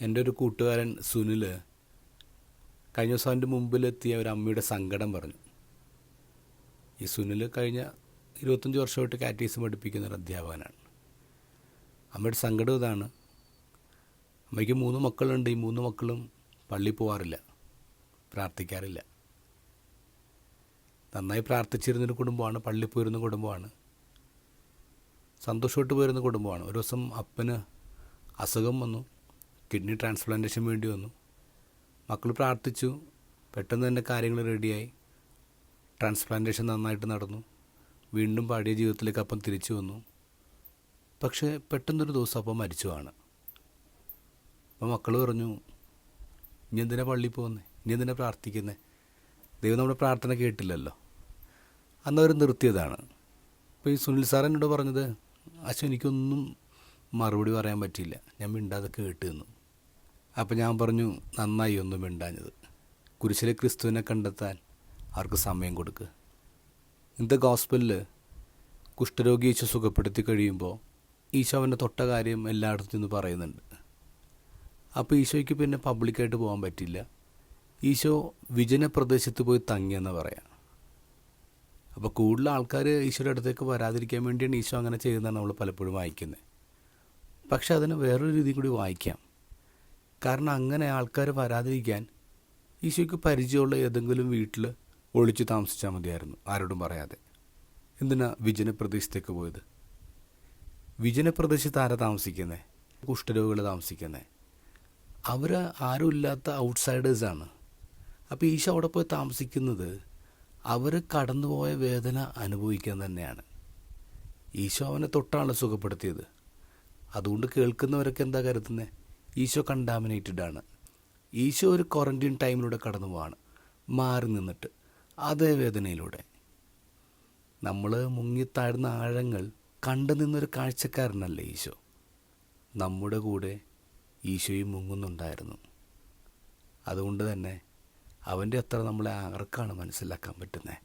എൻ്റെ ഒരു കൂട്ടുകാരൻ സുനിൽ കഴിഞ്ഞ ദിവസം അവൻ്റെ മുമ്പിലെത്തിയ ഒരു അമ്മയുടെ സങ്കടം പറഞ്ഞു. ഈ സുനിൽ കഴിഞ്ഞ 25 വർഷമായിട്ട് കാറ്റീസം പഠിപ്പിക്കുന്ന ഒരു അധ്യാപകനാണ്. അമ്മയുടെ സങ്കടം ഇതാണ്. അമ്മയ്ക്ക് 3 മക്കളുണ്ട്. ഈ 3 മക്കളും പള്ളിയിൽ പോകാറില്ല, പ്രാർത്ഥിക്കാറില്ല. നന്നായി പ്രാർത്ഥിച്ചിരുന്നൊരു കുടുംബമാണ്, പള്ളിയിൽ പോയിരുന്ന കുടുംബമാണ്, സന്തോഷമായിട്ട് പോയിരുന്ന കുടുംബമാണ്. ഒരു ദിവസം അപ്പന് അസുഖം വന്നു, കിഡ്നി ട്രാൻസ്പ്ലാന്റേഷൻ വേണ്ടി വന്നു. മക്കൾ പ്രാർത്ഥിച്ചു, പെട്ടെന്ന് തന്നെ കാര്യങ്ങൾ റെഡിയായി. ട്രാൻസ്പ്ലാന്റേഷൻ നന്നായിട്ട് നടന്നു. വീണ്ടും പഴയ ജീവിതത്തിലേക്ക് അപ്പം തിരിച്ചു വന്നു. പക്ഷേ പെട്ടെന്നൊരു ദിവസം അപ്പം മരിച്ചുവാണ്. അപ്പോൾ മക്കൾ പറഞ്ഞു, ഇനി എന്തിനാ പള്ളിയിൽ പോകുന്നത്, ഇനി എന്തിനാ പ്രാർത്ഥിക്കുന്നത്, ദൈവം നമ്മുടെ പ്രാർത്ഥന കേട്ടില്ലല്ലോ. അന്നവർ നിർത്തിയതാണ്. അപ്പോൾ ഈ സുനിൽ സാർ എന്നോട് പറഞ്ഞത്, അച്ഛൻ എനിക്കൊന്നും മറുപടി പറയാൻ പറ്റിയില്ല, ഞാൻ മിണ്ടാതെ കേട്ട് നിന്നു. അപ്പോൾ ഞാൻ പറഞ്ഞു, നന്നായി ഒന്നും മിണ്ടാഞ്ഞത്. കുരിശിലെ ക്രിസ്തുവിനെ കണ്ടെത്താൻ അവർക്ക് സമയം കൊടുക്കുക. ഇന്നത്തെ ഗോസ്പലിൽ കുഷ്ഠരോഗി ഈശോ സുഖപ്പെടുത്തി കഴിയുമ്പോൾ ഈശോ അവൻ്റെ തൊട്ട കാര്യം എല്ലായിടത്തും നിന്ന് പറയുന്നുണ്ട്. അപ്പോൾ ഈശോയ്ക്ക് പിന്നെ പബ്ലിക്കായിട്ട് പോകാൻ പറ്റില്ല. ഈശോ വിജന പ്രദേശത്ത് പോയി തങ്ങിയെന്ന് പറയാം. അപ്പോൾ കൂടുതൽ ആൾക്കാർ ഈശോയുടെ അടുത്തേക്ക് വരാതിരിക്കാൻ വേണ്ടിയാണ് ഈശോ അങ്ങനെ ചെയ്യുന്നതാണ് നമ്മൾ പലപ്പോഴും വായിക്കുന്നത്. പക്ഷെ അതിന് വേറൊരു രീതി കൂടി വായിക്കാം. കാരണം അങ്ങനെ ആൾക്കാർ വരാതിരിക്കാൻ ഈശോയ്ക്ക് പരിചയമുള്ള ഏതെങ്കിലും വീട്ടിൽ ഒളിച്ച് താമസിച്ചാൽ മതിയായിരുന്നു, ആരോടും പറയാതെ. എന്തിനാ വിജനപ്രദേശത്തേക്ക് പോയത്? വിജനപ്രദേശത്ത് ആരാ താമസിക്കുന്നത്? കുഷ്ഠരോഗികൾ താമസിക്കുന്നത്. അവർ ആരും ഇല്ലാത്ത ഔട്ട്സൈഡേഴ്സാണ്. അപ്പോൾ ഈശോ അവിടെ പോയി താമസിക്കുന്നത് അവർ കടന്നുപോയ വേദന അനുഭവിക്കാൻ തന്നെയാണ്. ഈശോ അവനെ തൊട്ടാണ് സുഖപ്പെടുത്തിയത്. അതുകൊണ്ട് കേൾക്കുന്നവരൊക്കെ എന്താ കരുതുന്നത്? ഈശോ കണ്ടാമിനേറ്റഡ് ആണ്. ഈശോ ഒരു ക്വാറന്റൈൻ ടൈമിലൂടെ കടന്നു പോവാണ്, മാറി നിന്നിട്ട് അതേ വേദനയിലൂടെ. നമ്മൾ മുങ്ങിത്താഴ്ന്ന ആഴങ്ങൾ കണ്ടു നിന്നൊരു കാഴ്ചക്കാരനല്ലേ ഈശോ. നമ്മുടെ കൂടെ ഈശോയും മുങ്ങുന്നുണ്ടായിരുന്നു. അതുകൊണ്ട് തന്നെ അവൻ്റെ അത്ര നമ്മളെ ആർക്കാണ് മനസ്സിലാക്കാൻ പറ്റുന്നത്?